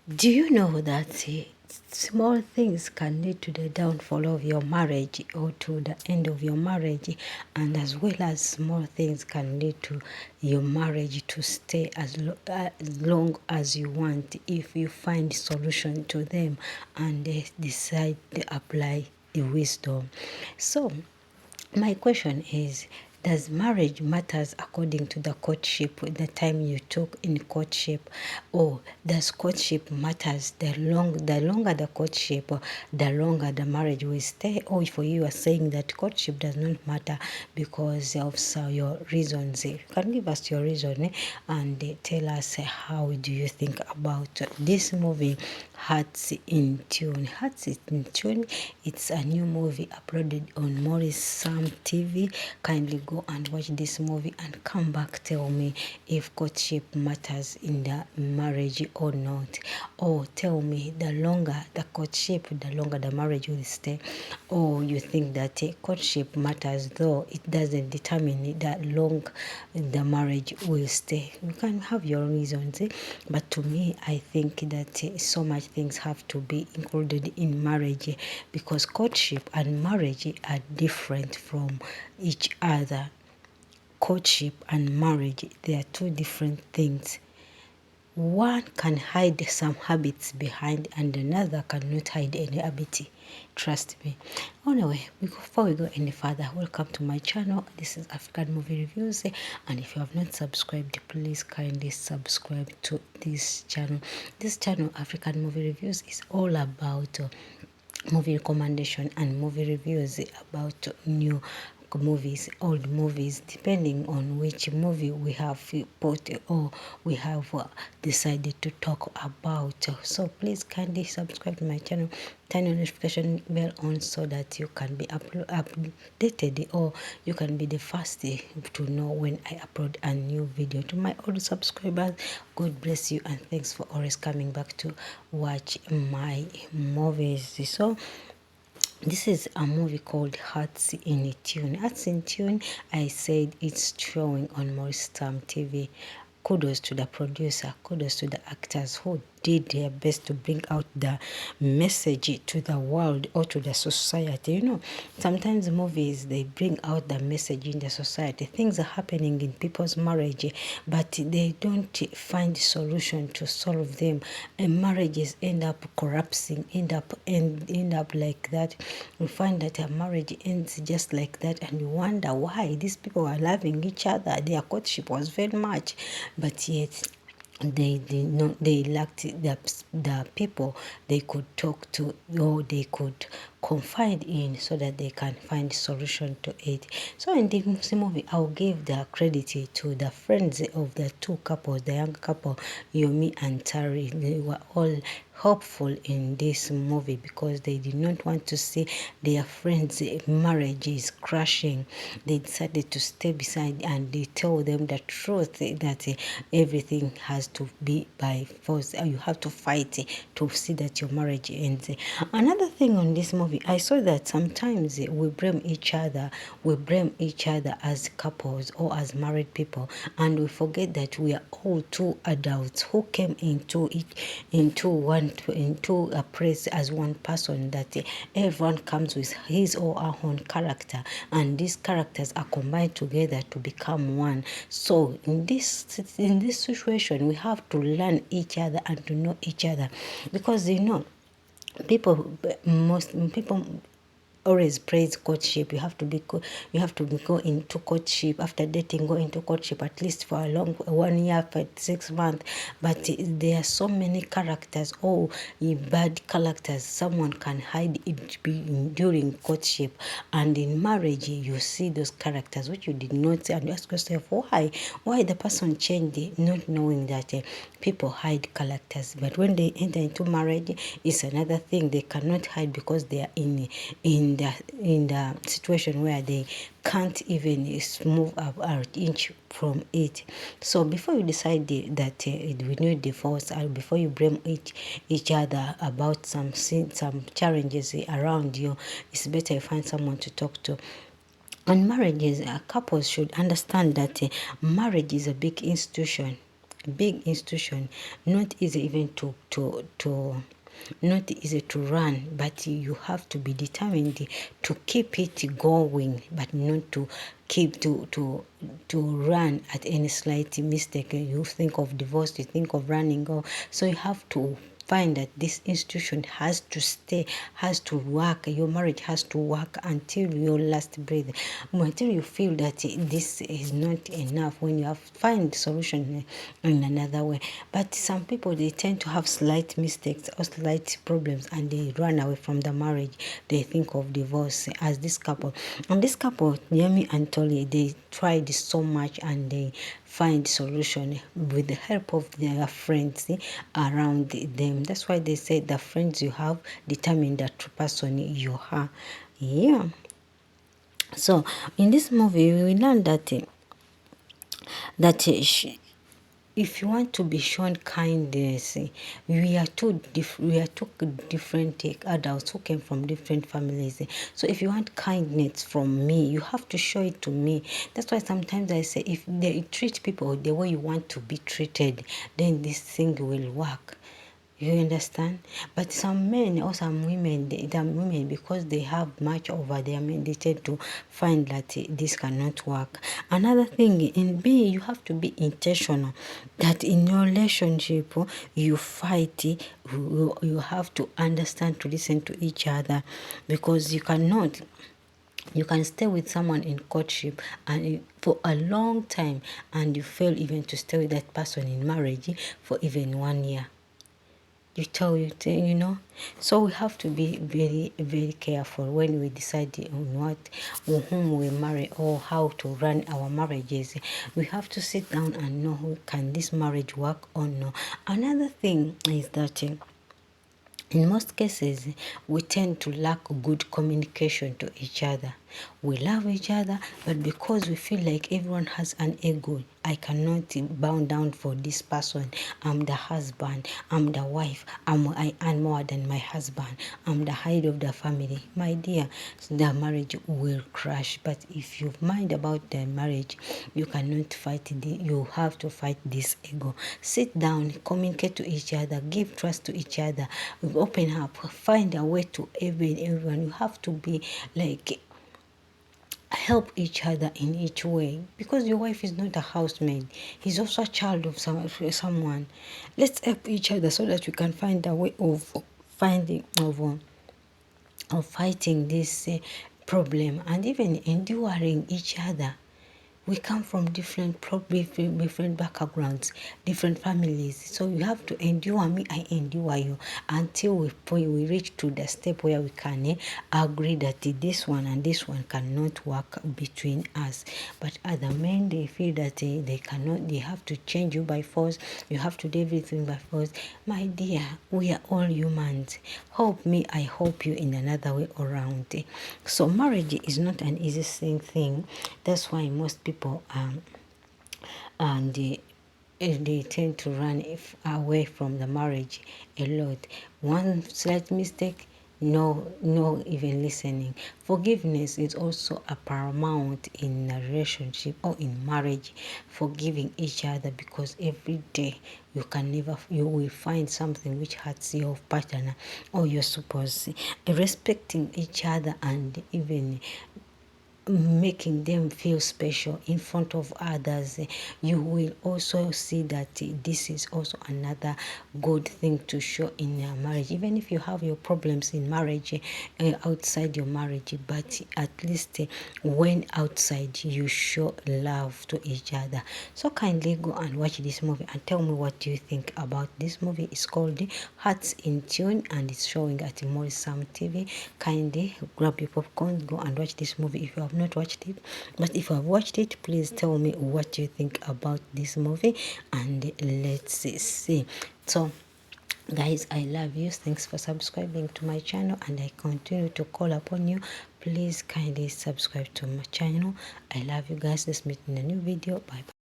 Do you know that small things can lead to the downfall of your marriage or to the end of your marriage, and as well as small things can lead to your marriage to stay as long as you want if you find solution to them and decide to apply the wisdom. So my question is, does marriage matters according to the courtship, the time you took in courtship, or does courtship matters the longer the courtship, the longer the marriage will stay? Or for you are saying that courtship does not matter because of your reasons. You can give us your reason and tell us how do you think about this movie, Hearts in Tune. Hearts in Tune, it's a new movie uploaded on Maurice TV. Kindly go and watch this movie and come back, tell me if courtship matters in the marriage or not. Or tell me, the longer the courtship, the longer the marriage will stay. Or you think that courtship matters, though it doesn't determine that long the marriage will stay. You can have your reasons, but to me, I think that so much things have to be included in marriage, because courtship and marriage are different from each other. Courtship and marriage, they are two different things. One can hide some habits behind and another cannot hide any habit. Trust me. Anyway, before we go any further, welcome to my channel. This is African Movie Reviews, and if you have not subscribed, please kindly subscribe to this channel. This channel, African Movie Reviews, is all about movie recommendation and movie reviews about new movies, old movies, depending on which movie we have put or we have decided to talk about. So please kindly subscribe to my channel, turn your notification bell on so that you can be updated, or you can be the first to know when I upload a new video. To my old subscribers, God bless you and thanks for always coming back to watch my movies. So this is a movie called Hearts in Tune. Hearts in Tune, I said it's showing on Maurice TV. Kudos to the producer, kudos to the actors who did their best to bring out the message to the world or to the society. You know, sometimes movies, they bring out the message in the society. Things are happening in people's marriage, but they don't find solution to solve them. And marriages end up collapsing, end up like that. We find that a marriage ends just like that, and you wonder why these people are loving each other. Their courtship was very much, but yet they did not, they lacked the people they could talk to or they could confide in so that they can find solution to it. So in this movie, I'll give the credit to the friends of the two couples, the young couple, Yomi and Tari. They were all hopeful in this movie because they did not want to see their friends' marriage is crashing. They decided to stay beside and they told them the truth that everything has to be by force. You have to fight to see that your marriage ends. Another thing on this movie, I saw that sometimes we blame each other. We blame each other as couples or as married people, and we forget that we are all two adults who came into a place as one person, that everyone comes with his or her own character, and these characters are combined together to become one. So in this situation, we have to learn each other and to know each other, because most people always praise courtship. You have to go into courtship after dating, go into courtship at least for a long 1 year, for 6 months. But there are so many characters, bad characters someone can hide it during courtship, and in marriage you see those characters which you did not see, and you ask yourself why the person changed, not knowing that people hide characters. But when they enter into marriage, it's another thing. They cannot hide because they are in the situation where they can't even move up an inch from it. So before you decide that we need divorce, or before you blame each other about some challenges around you, it's better you find someone to talk to. And marriages, couples should understand that marriage is a big institution. big institution, not easy even not easy to run, but you have to be determined to keep it going, but not to keep to run at any slight mistake. You think of divorce, you think of running, go. So you have to find that this institution has to stay, has to work. Your marriage has to work until your last breath, until you feel that this is not enough. When you have find solution in another way. But some people, they tend to have slight mistakes or slight problems, and they run away from the marriage. They think of divorce, as this couple. And this couple, Yemi and Tolly, they tried so much, and they find solution with the help of their friends around them. That's why they say the friends you have determine the true person you are. Yeah. So in this movie, we learned that if you want to be shown kindness, we are two different adults who came from different families. So if you want kindness from me, you have to show it to me. That's why sometimes I say, if they treat people the way you want to be treated, then this thing will work. You understand? But some men or some women, because they have much over their men, they tend to find that this cannot work. Another thing in B, you have to be intentional. That in your relationship, you fight, you have to understand to listen to each other, because you can stay with someone in courtship and for a long time, and you fail even to stay with that person in marriage for even 1 year. So we have to be very, very careful when we decide on whom we marry or how to run our marriages. We have to sit down and know, can this marriage work or no. Another thing is that in most cases, we tend to lack good communication to each other. We love each other, but because we feel like everyone has an ego, I cannot bow down for this person. I'm the husband, I'm the wife, I earn more than my husband, I'm the head of the family. My dear, the marriage will crash. But if you mind about the marriage, you cannot fight you have to fight this ego. Sit down, communicate to each other, give trust to each other, open up, find a way to everyone. You have to be like help each other in each way, because your wife is not a housemaid, he's also a child of someone. Let's help each other so that we can find a way of fighting this problem, and even enduring each other. We come from different backgrounds, different families. So you have to endure me, I endure you, until we reach to the step where we can agree that this one and this one cannot work between us. But other men, they feel that they cannot, they have to change you by force. You have to do everything by force. My dear, we are all humans. Help me, I help you in another way around. So marriage is not an easy thing. That's why most people and they tend to run away from the marriage a lot. One slight mistake, no even listening. Forgiveness is also a paramount in a relationship or in marriage. Forgiving each other, because every day you will find something which hurts your partner or your spouse. Respecting each other, and even making them feel special in front of others, you will also see that this is also another good thing to show in your marriage. Even if you have your problems in marriage, outside your marriage, but at least when outside, you show love to each other. So kindly go and watch this movie and tell me what you think about this movie. It's called Hearts in Tune, and it's showing at Maurice TV. Kindly grab your popcorn, go and watch this movie if you have not watched it. But if you have watched it, please tell me what you think about this movie, and let's see. So guys, I love you. Thanks for subscribing to my channel, and I continue to call upon you. Please kindly subscribe to my channel. I love you guys. Let's meet in a new video. Bye bye.